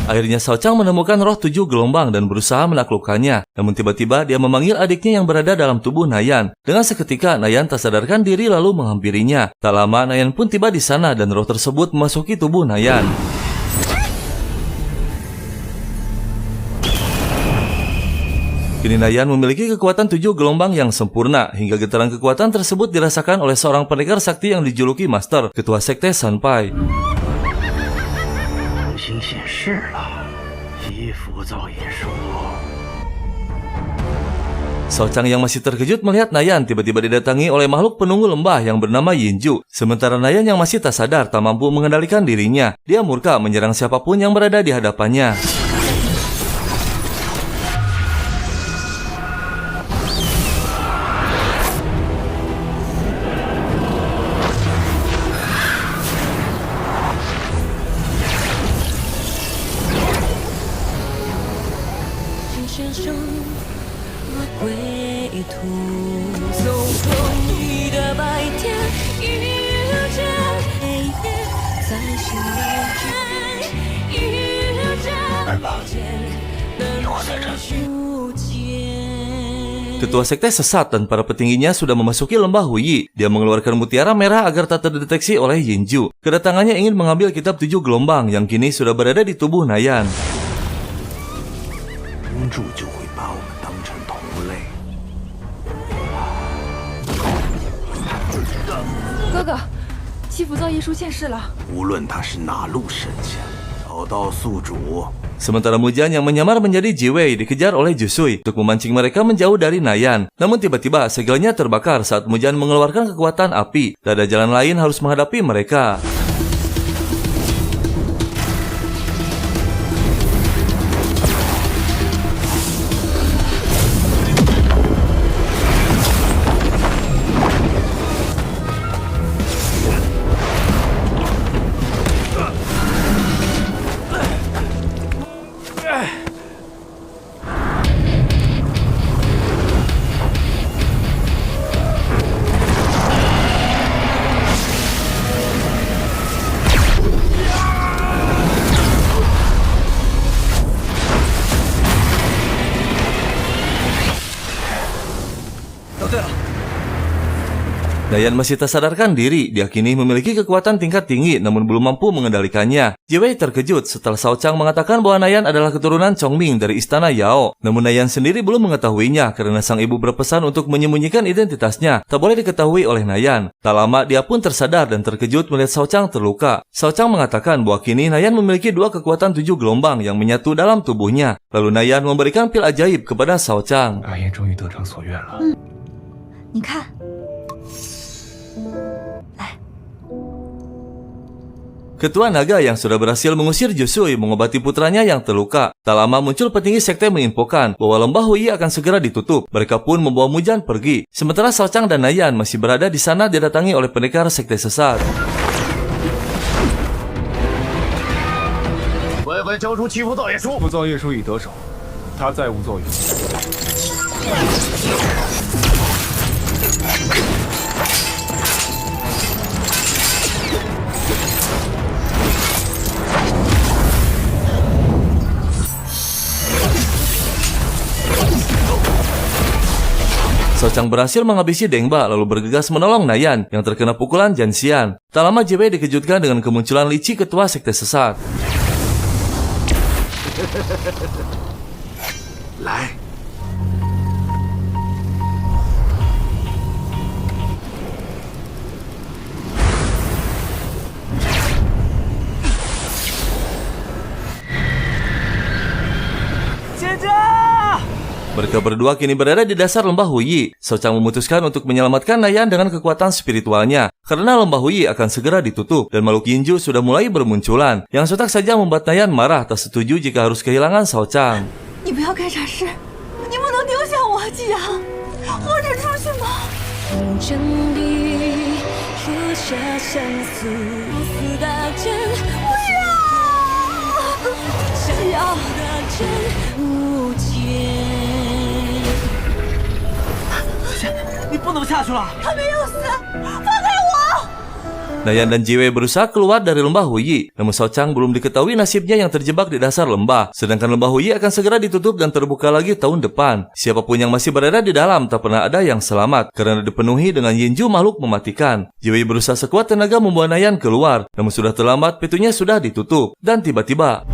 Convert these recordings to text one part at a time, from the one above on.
Akhirnya Shao Chang menemukan roh 7 gelombang dan berusaha menaklukkannya. Namun tiba-tiba dia memanggil adiknya yang berada dalam tubuh Nayan. Dengan seketika Nayan tak sadarkan diri lalu menghampirinya. Tak lama Nayan pun tiba di sana dan roh tersebut memasuki tubuh Nayan. Kini Nayan memiliki kekuatan 7 gelombang yang sempurna, hingga getaran kekuatan tersebut dirasakan oleh seorang pendekar sakti yang dijuluki Master, ketua sekte Sanpai. Shao Chang yang masih terkejut melihat Nayan tiba-tiba didatangi oleh makhluk penunggu lembah yang bernama Yinju. Sementara Nayan yang masih tak sadar tak mampu mengendalikan dirinya. Dia murka menyerang siapapun yang berada di hadapannya. Ketua sekte sesat dan para petingginya sudah memasuki lembah Huyi. Dia mengeluarkan mutiara merah agar tak terdeteksi oleh Yinju. Kedatangannya ingin mengambil kitab 7 gelombang yang kini sudah berada di tubuh Nayan. Sementara Mujan yang menyamar menjadi Jiwei dikejar oleh Jusui untuk memancing mereka menjauh dari Nayan. Namun tiba-tiba segelnya terbakar saat Mujan mengeluarkan kekuatan api. Tak ada jalan lain harus menghadapi mereka. Nayan masih tak sadarkan diri, dia kini memiliki kekuatan tingkat tinggi namun belum mampu mengendalikannya. Jiwei terkejut setelah Shao Chang mengatakan bahwa Nayan adalah keturunan Chongming dari istana Yao. Namun Nayan sendiri belum mengetahuinya karena sang ibu berpesan untuk menyembunyikan identitasnya, tak boleh diketahui oleh Nayan. Tak lama dia pun tersadar dan terkejut melihat Shao Chang terluka. Shao Chang mengatakan bahwa kini Nayan memiliki 2 kekuatan 7 gelombang yang menyatu dalam tubuhnya. Lalu Nayan memberikan pil ajaib kepada Shao Chang. Ketua naga yang sudah berhasil mengusir Jusui mengobati putranya yang terluka. Tak lama muncul petinggi sekte menginfokan bahwa lembah Huyi akan segera ditutup. Mereka pun membawa Mujan pergi. Sementara Shao Chang dan Nayan masih berada di sana didatangi oleh pendekar sekte sesat. Shao Chang berhasil menghabisi Dengba lalu bergegas menolong Nayan yang terkena pukulan Janxian. Tak lama Jiwei dikejutkan dengan kemunculan Li Qi ketua sekte sesat. Mereka berdua kini berada di dasar lembah Huyi. Shao Chang memutuskan untuk menyelamatkan Nayan dengan kekuatan spiritualnya. Karena lembah Huyi akan segera ditutup dan makhluk Yinju sudah mulai bermunculan. Yang sontak saja membuat Nayan marah tak setuju jika harus kehilangan Shao Chang. Nayan dan Jiwei berusaha keluar dari lembah Huyi, namun Shao Chang belum diketahui nasibnya yang terjebak di dasar lembah. Sedangkan lembah Huyi akan segera ditutup dan terbuka lagi tahun depan. Siapapun yang masih berada di dalam tak pernah ada yang selamat karena dipenuhi dengan Yinju makhluk mematikan. Jiwei berusaha sekuat tenaga membawa Nayan keluar, namun sudah terlambat, pintunya sudah ditutup. Dan tiba-tiba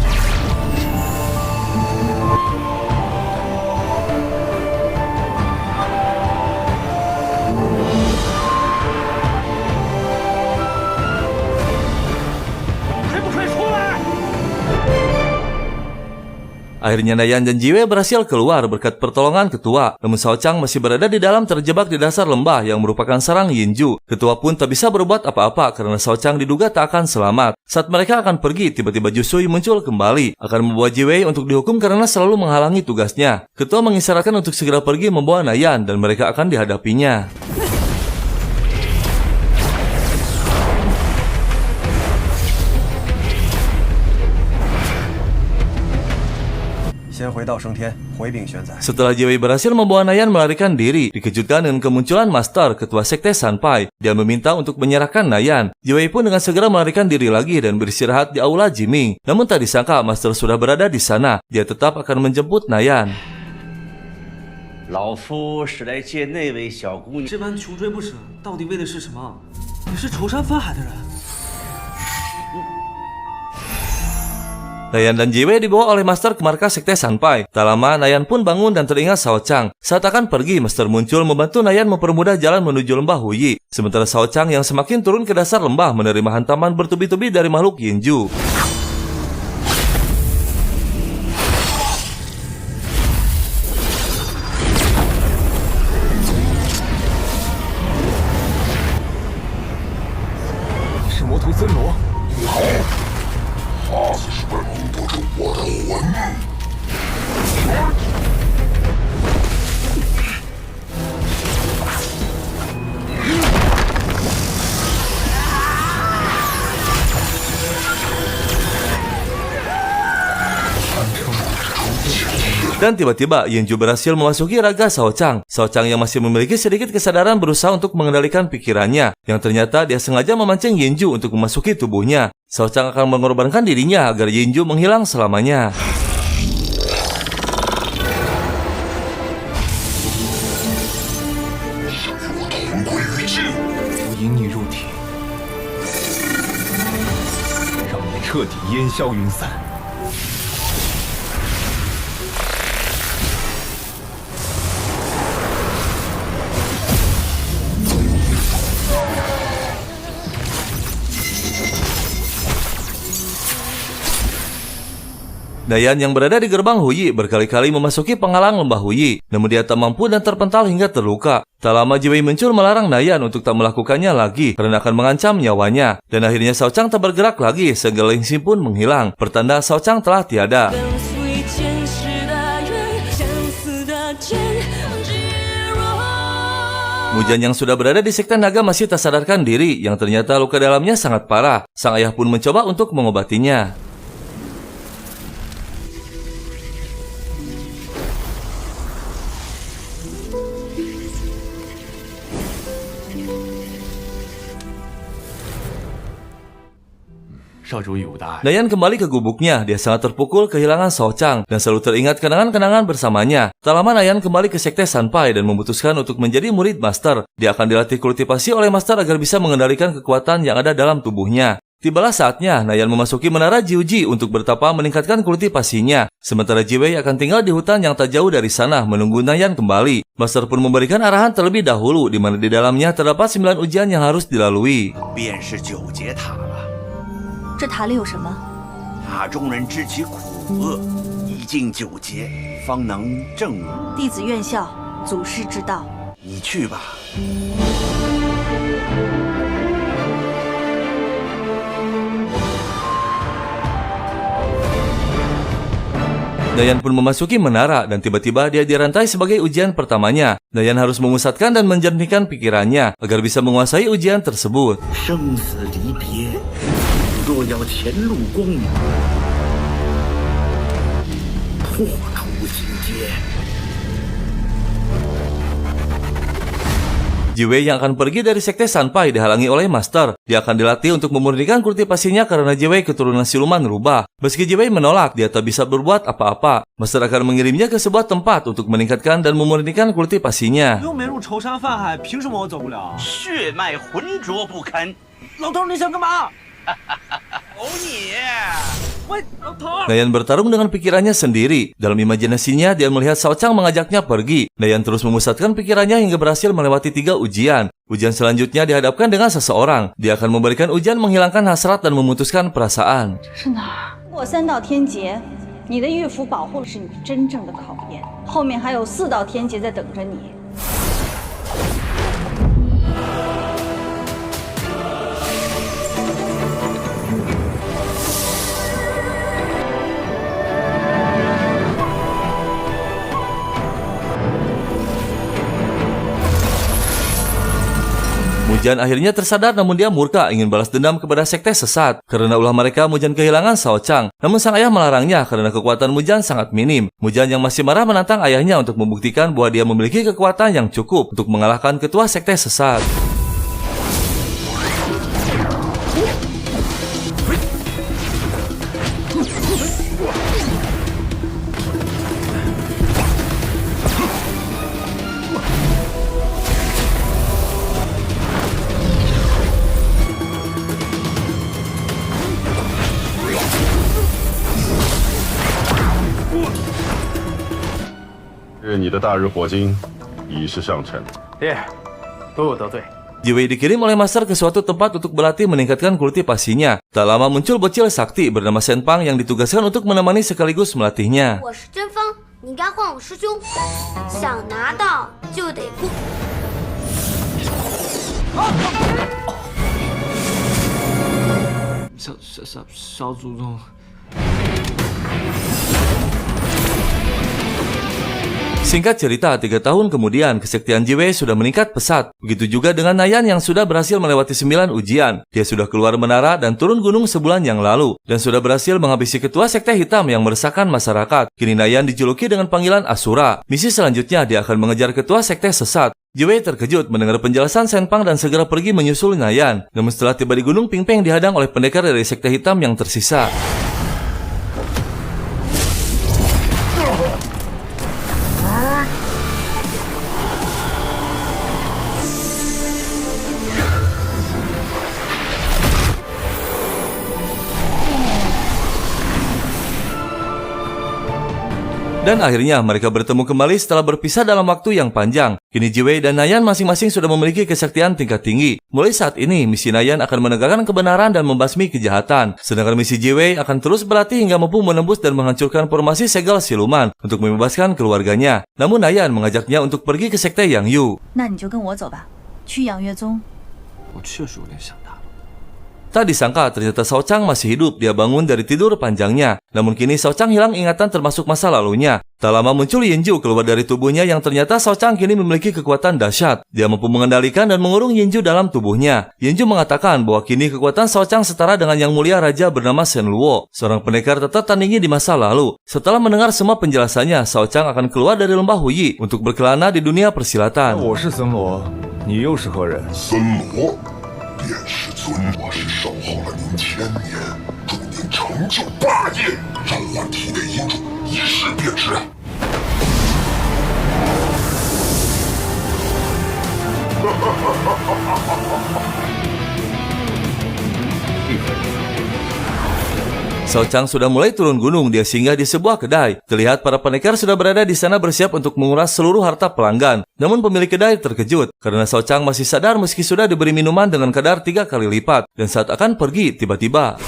akhirnya Nayan dan Jiwei berhasil keluar berkat pertolongan ketua. Namun Shao Chang masih berada di dalam terjebak di dasar lembah yang merupakan sarang Yinju. Ketua pun tak bisa berbuat apa-apa karena Shao Chang diduga tak akan selamat. Saat mereka akan pergi, tiba-tiba Jusui muncul kembali, akan membawa Jiwei untuk dihukum karena selalu menghalangi tugasnya. Ketua mengisyaratkan untuk segera pergi membawa Nayan dan mereka akan dihadapinya. 先回到升天，回禀玄宰。 Setelah Jiwei berhasil membawa Nayan melarikan diri, dikejutkan dengan kemunculan Master, ketua sekte Sanpai. Dia meminta untuk menyerahkan Nayan. Jiwei pun dengan segera melarikan diri lagi dan beristirahat di aula Jiming. Namun tak disangka Master sudah berada di sana. Dia tetap akan menjemput Nayan. 老夫是来见那位小姑娘。这般穷追不舍，到底为的是什么？你是仇山发海的人。 Nayan dan Jiwei dibawa oleh Master ke markas sekte Sanpai. Tak lama, Nayan pun bangun dan teringat Shao Chang. Saat akan pergi, Master muncul membantu Nayan mempermudah jalan menuju lembah Huyi. Sementara Shao Chang yang semakin turun ke dasar lembah menerima hantaman bertubi-tubi dari makhluk Yinju. Dan tiba-tiba Yinju berhasil memasuki raga Shao Chang. Shao Chang yang masih memiliki sedikit kesadaran berusaha untuk mengendalikan pikirannya, yang ternyata dia sengaja memancing Yinju untuk memasuki tubuhnya. Shao Chang akan mengorbankan dirinya agar Yinju menghilang selamanya. Nayan yang berada di gerbang Huyi berkali-kali memasuki penghalang lembah Huyi, namun dia tak mampu dan terpental hingga terluka. Tak lama Jiwei muncul melarang Nayan untuk tak melakukannya lagi karena akan mengancam nyawanya. Dan akhirnya Shao Chang tak bergerak lagi sehingga Ling Xin pun menghilang, pertanda Shao Chang telah tiada. Mujan yang sudah berada di sekte naga masih tak sadarkan diri, yang ternyata luka dalamnya sangat parah. Sang ayah pun mencoba untuk mengobatinya. Nayan kembali ke gubuknya. Dia sangat terpukul kehilangan Shao Chang dan selalu teringat kenangan-kenangan bersamanya. Tak lama Nayan kembali ke sekte Sanpai dan memutuskan untuk menjadi murid Master. Dia akan dilatih kultivasi oleh Master agar bisa mengendalikan kekuatan yang ada dalam tubuhnya. Tibalah saatnya Nayan memasuki menara Jiuji untuk bertapa meningkatkan kultivasinya. Sementara Jiwei akan tinggal di hutan yang tak jauh dari sana menunggu Nayan kembali. Master pun memberikan arahan terlebih dahulu di mana di dalamnya terdapat 9 ujian yang harus dilalui. 这塔里有什么？塔中人知其苦恶，以尽9劫，方能正悟。弟子愿效祖师之道。你去吧。 Nayan pun memasuki menara dan tiba-tiba dia dirantai sebagai ujian pertamanya. Nayan harus memusatkan dan menjernihkan pikirannya agar bisa menguasai ujian tersebut. 生死离别，若要前路光明，破除情劫。Jiwei yang akan pergi dari sekte Sanpai dihalangi oleh Master. Dia akan dilatih untuk memurnikan kultivasinya karena Jiwei keturunan siluman rubah. Meski Jiwei menolak, dia tak bisa berbuat apa-apa. Master akan mengirimnya ke sebuah tempat untuk meningkatkan dan memurnikan kultivasinya. 又没入仇杀犯海，凭什么我走不了？血脉浑浊不堪。老头，你想干嘛？哦你！喂，老头！ Nayan bertarung dengan pikirannya sendiri. Dalam imajinasinya, dia melihat Shao Chang mengajaknya pergi. Nayan terus memusatkan pikirannya hingga berhasil melewati 3 ujian. Ujian selanjutnya dihadapkan dengan seseorang. Dia akan memberikan ujian menghilangkan hasrat dan memutuskan perasaan. 是哪儿？过3道天劫，你的玉符保护是你真正的考验，后面还有4道天劫在等着你。 Mujan akhirnya tersadar namun dia murka ingin balas dendam kepada sekte sesat. Karena ulah mereka, Mujan kehilangan Shao Chang. Namun sang ayah melarangnya karena kekuatan Mujan sangat minim. Mujan yang masih marah menantang ayahnya untuk membuktikan bahwa dia memiliki kekuatan yang cukup untuk mengalahkan ketua sekte sesat.你的大日火金已是上乘。爹，多有得罪。 Jiwei dikirim oleh Master ke suatu tempat untuk berlatih meningkatkan kultivasinya. Tak lama muncul bocil sakti bernama Senpang yang ditugaskan untuk menemani sekaligus melatihnya. 我是真芳，你该换我师兄。想拿到就得过。小祖宗。 Singkat cerita, 3 tahun kemudian, kesaktian Jiwei sudah meningkat pesat. Begitu juga dengan Nayan yang sudah berhasil melewati 9 ujian. Dia sudah keluar menara dan turun gunung sebulan yang lalu. Dan sudah berhasil menghabisi ketua sekte hitam yang meresahkan masyarakat. Kini Nayan dijuluki dengan panggilan Asura. Misi selanjutnya, dia akan mengejar ketua sekte sesat. Jiwei terkejut mendengar penjelasan Senpang dan segera pergi menyusul Nayan. Namun setelah tiba di gunung, Pingpeng dihadang oleh pendekar dari sekte hitam yang tersisa. Dan akhirnya mereka bertemu kembali setelah berpisah dalam waktu yang panjang. Kini Jiwei dan Nayan masing-masing sudah memiliki kesaktian tingkat tinggi. Mulai saat ini, misi Nayan akan menegakkan kebenaran dan membasmi kejahatan. Sedangkan misi Jiwei akan terus berlatih hingga mampu menembus dan menghancurkan formasi segel siluman untuk membebaskan keluarganya. Namun Nayan mengajaknya untuk pergi ke sekte Yang Yu. 那你就跟我走吧，去养月宗。我确实有点想他了。 Tak disangka ternyata Shao Chang masih hidup. Dia bangun dari tidur panjangnya. Namun kini Shao Chang hilang ingatan termasuk masa lalunya. Tak lama muncul Yinju keluar dari tubuhnya yang ternyata Shao Chang kini memiliki kekuatan dahsyat. Dia mampu mengendalikan dan mengurung Yinju dalam tubuhnya. Yinju mengatakan bahwa kini kekuatan Shao Chang setara dengan yang mulia raja bernama Shen Luo, seorang pendekar tetap tandingi di masa lalu. Setelah mendengar semua penjelasannya, Shao Chang akan keluar dari lembah Huyi untuk berkelana di dunia persilatan. 我是森罗，你又是何人？森罗，便是尊，我是守候了您1000年，祝您成就霸业，斩烂体内阴主，一试便知。 Shao Chang sudah mulai turun gunung. Dia singgah di sebuah kedai. Terlihat para pendekar sudah berada di sana bersiap untuk menguras seluruh harta pelanggan. Namun pemilik kedai terkejut karena Shao Chang masih sadar meski sudah diberi minuman dengan kadar 3 kali lipat. Dan saat akan pergi, tiba-tiba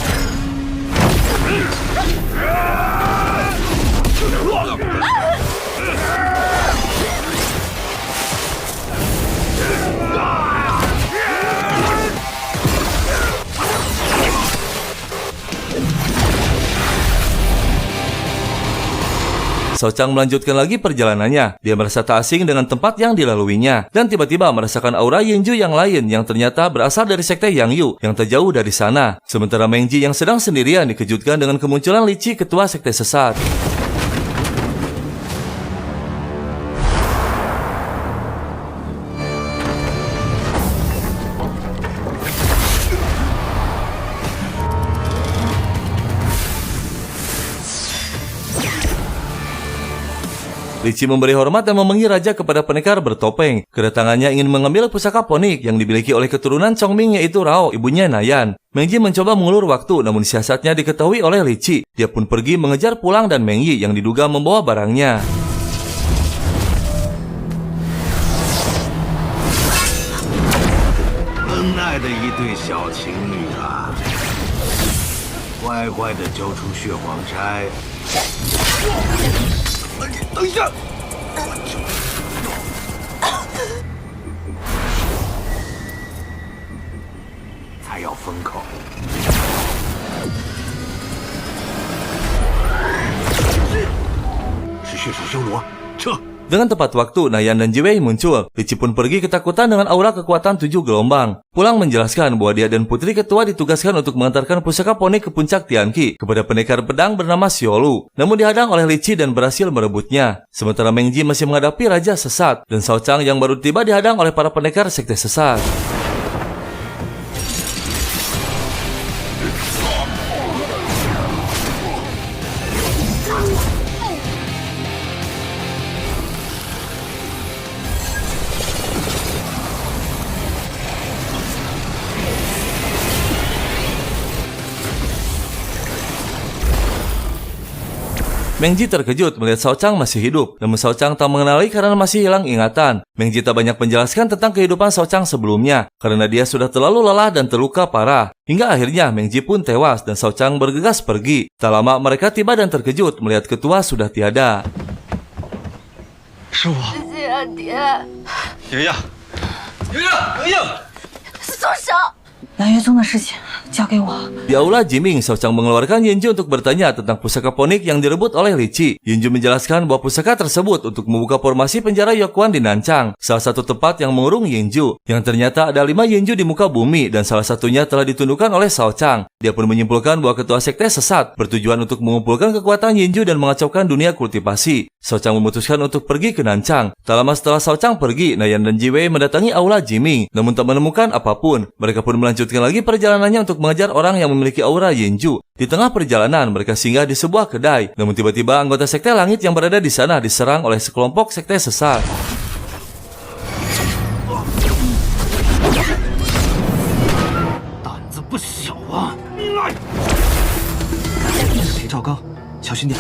Shao Chang melanjutkan lagi perjalanannya. Dia merasa tak asing dengan tempat yang dilaluinya. Dan tiba-tiba merasakan aura Yinju yang lain yang ternyata berasal dari sekte Yang Yu yang tak jauh dari sana. Sementara Meng Ji yang sedang sendirian dikejutkan dengan kemunculan Li Qi, ketua sekte sesat. Li Qi memberi hormat dan memanggil raja kepada pendekar bertopeng. Kedatangannya ingin mengambil pusaka ponik yang dimiliki oleh keturunan Chongming yaitu Rao, ibunya Nayan. Meng Ji mencoba mengulur waktu, namun siasatnya diketahui oleh Li Qi. Dia pun pergi mengejar Pulang dan Meng Yi yang diduga membawa barangnya. 恩爱的一对小情侣啊，乖乖的交出血皇钗。等一下，还要封口。是血手修罗，撤！ Dengan tepat waktu, Nayan dan Jiwei muncul. Li Qi pun pergi ketakutan dengan aura kekuatan 7 gelombang. Pulang menjelaskan bahwa dia dan putri ketua ditugaskan untuk mengantarkan pusaka ponik ke puncak Tianqi kepada pendekar pedang bernama Xiolu. Namun dihadang oleh Li Qi dan berhasil merebutnya. Sementara Meng Ji masih menghadapi Raja Sesat dan Shao Chang yang baru tiba dihadang oleh para pendekar sekte sesat. Meng Ji terkejut melihat Shao Chang masih hidup, namun Shao Chang tak mengenali karena masih hilang ingatan. Meng Ji tak banyak menjelaskan tentang kehidupan Shao Chang sebelumnya, karena dia sudah terlalu lelah dan terluka parah. Hingga akhirnya Meng Ji pun tewas dan Shao Chang bergegas pergi. Tak lama mereka tiba dan terkejut melihat ketua sudah tiada. 是我。谢谢爹。莹莹，莹莹，莹莹。松手！ 养月宗的事情交给我。 Di aula Jiming, Shao Chang mengeluarkan Yinju untuk bertanya tentang pusaka ponik yang direbut oleh Li Qi. Yinju menjelaskan bahwa pusaka tersebut untuk membuka formasi penjara Yokuan di Nanchang, salah satu tempat yang mengurung Yinju. Yang ternyata ada 5 Yinju di muka bumi dan salah satunya telah ditundukkan oleh Shao Chang. Dia pun menyimpulkan bahwa ketua sekte sesat bertujuan untuk mengumpulkan kekuatan Yinju dan mengacaukan dunia kultivasi. Shao Chang memutuskan untuk pergi ke Nanchang. Tak lama setelah Shao Chang pergi, Nayan dan Jiwei mendatangi aula Jiming, namun tak menemukan apapun. Mereka pun melanjutkan lagi perjalanannya untuk mengejar orang yang memiliki aura Yinju. Di tengah perjalanan, mereka singgah di sebuah kedai. Namun tiba-tiba anggota sekte langit yang berada di sana diserang oleh sekelompok sekte sesat. 胆子不小啊！裴兆刚，小心点。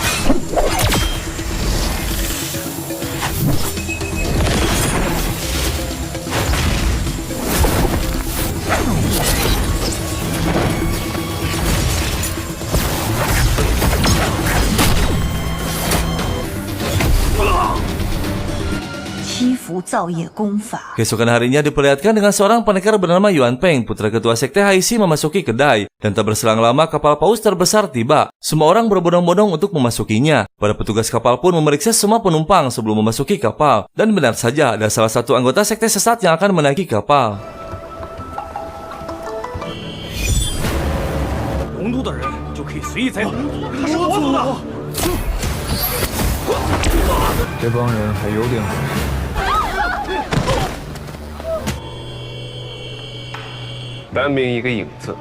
七伏造业功法。 Keesokan harinya diperlihatkan dengan seorang pendekar bernama Yuan Peng, putra ketua sekte Haixi memasuki kedai. Dan tak berselang lama kapal paus terbesar tiba. Semua orang berbondong-bondong untuk memasukinya. Para petugas kapal pun memeriksa semua penumpang sebelum memasuki kapal. Dan benar saja ada salah satu anggota sekte sesat yang akan menaiki kapal. 龙都的人就可以随意栽倒。他是我走的。这帮人还有点。 单名一个影子，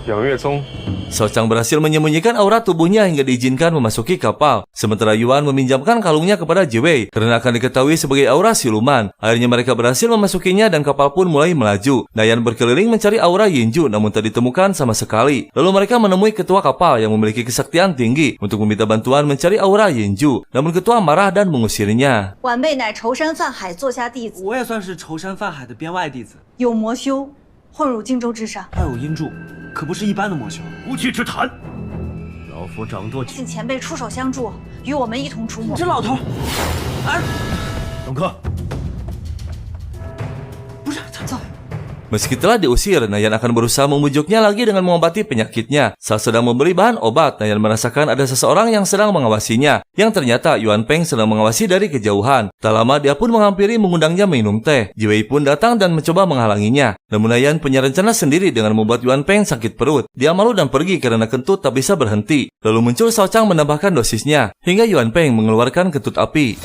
养月宗。 Shao Chang berhasil menyembunyikan aura tubuhnya hingga diizinkan memasuki kapal. Sementara Yuan meminjamkan kalungnya kepada Jiwei karena akan diketahui sebagai aura siluman. Akhirnya mereka berhasil memasukinya dan kapal pun mulai melaju. Nayan berkeliling mencari aura Yinju namun tak ditemukan sama sekali. Lalu mereka menemui ketua kapal yang memiliki kesaktian tinggi untuk meminta bantuan mencari aura Yinju. Namun ketua marah dan mengusirnya. 晚辈乃愁山泛海座下弟子，我也算是愁山泛海的编外弟子，有魔修，混入荆州之上。还有阴柱，可不是一般的魔修。无稽之谈！老夫掌舵，请前辈出手相助，与我们一同出没。这老头，哎，董克，不是他走。 Meski telah diusir, Nayan akan berusaha memujuknya lagi dengan mengobati penyakitnya. Saat sedang membeli bahan obat, Nayan merasakan ada seseorang yang sedang mengawasinya. Yang ternyata Yuan Peng sedang mengawasi dari kejauhan. Tak lama dia pun menghampiri mengundangnya minum teh. Jiwei pun datang dan mencoba menghalanginya. Namun Nayan punya rencana sendiri dengan membuat Yuan Peng sakit perut. Dia malu dan pergi karena kentut tak bisa berhenti. Lalu muncul Shao Chang menambahkan dosisnya. Hingga Yuan Peng mengeluarkan kentut api.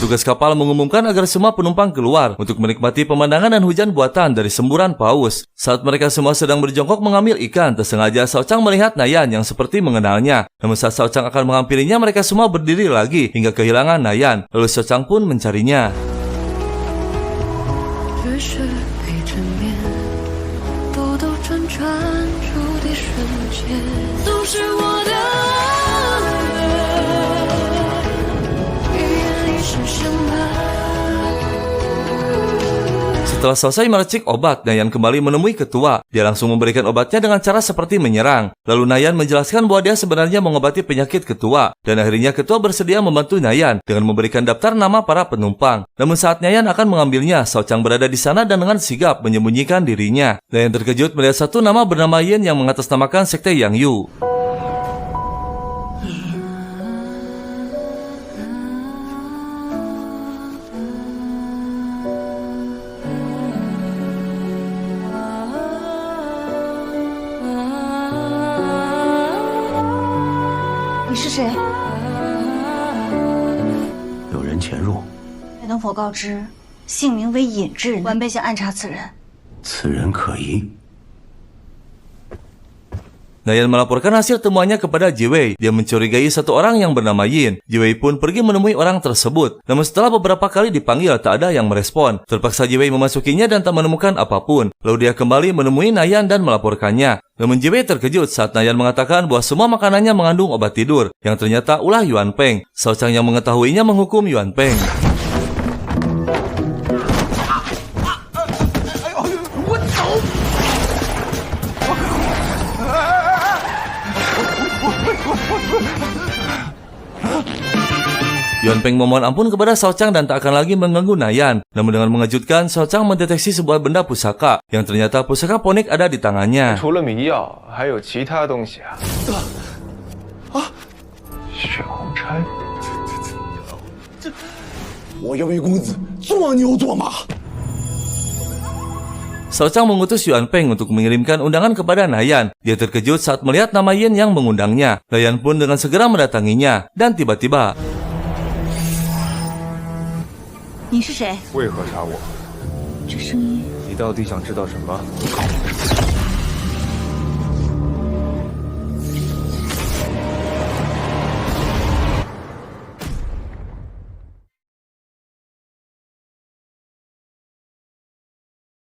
Petugas kapal mengumumkan agar semua penumpang keluar untuk menikmati pemandangan dan hujan buatan dari semburan paus. Saat mereka semua sedang berjongkok mengambil ikan, tersengaja Shao Chang melihat Nayan yang seperti mengenalnya. Namun saat Shao Chang akan menghampirinya, mereka semua berdiri lagi hingga kehilangan Nayan. Lalu Shao Chang pun mencarinya. Setelah selesai meracik obat, Nayan kembali menemui ketua. Dia langsung memberikan obatnya dengan cara seperti menyerang. Lalu Nayan menjelaskan bahwa dia sebenarnya mengobati penyakit ketua. Dan akhirnya ketua bersedia membantu Nayan dengan memberikan daftar nama para penumpang. Namun saat Nayan akan mengambilnya, Shao Chang berada di sana dan dengan sigap menyembunyikan dirinya. Nayan terkejut melihat satu nama bernama Yin yang mengatasnamakan sekte Yang Yu.你是谁？有人潜入，能否告知姓名为尹之人？晚辈想暗查此人。此人可疑。 Nayan melaporkan hasil temuannya kepada Jiwei. Dia mencurigai satu orang yang bernama Yin. Jiwei pun pergi menemui orang tersebut. Namun setelah beberapa kali dipanggil, tak ada yang merespon. Terpaksa Jiwei memasukinya dan tak menemukan apapun. Lalu dia kembali menemui Nayan dan melaporkannya. Namun Jiwei terkejut saat Nayan mengatakan bahwa semua makanannya mengandung obat tidur, yang ternyata ulah Yuan Peng. Shao Chang yang mengetahuinya menghukum Yuan Peng. Yuan Peng memohon ampun kepada Shao Chang dan tak akan lagi mengganggu Nayan. Namun dengan mengejutkan, Shao Chang mendeteksi sebuah benda pusaka, yang ternyata pusaka ponik ada di tangannya. 除了迷药，还有其他东西啊？血红钗。我要为公子做牛做马。 Shao Chang mengutus Yuan Peng untuk mengirimkan undangan kepada Nayan. Dia terkejut saat melihat nama Yin yang mengundangnya. Nayan pun dengan segera mendatanginya. Dan tiba-tiba... 你是谁？为何查我？这声音，你到底想知道什么？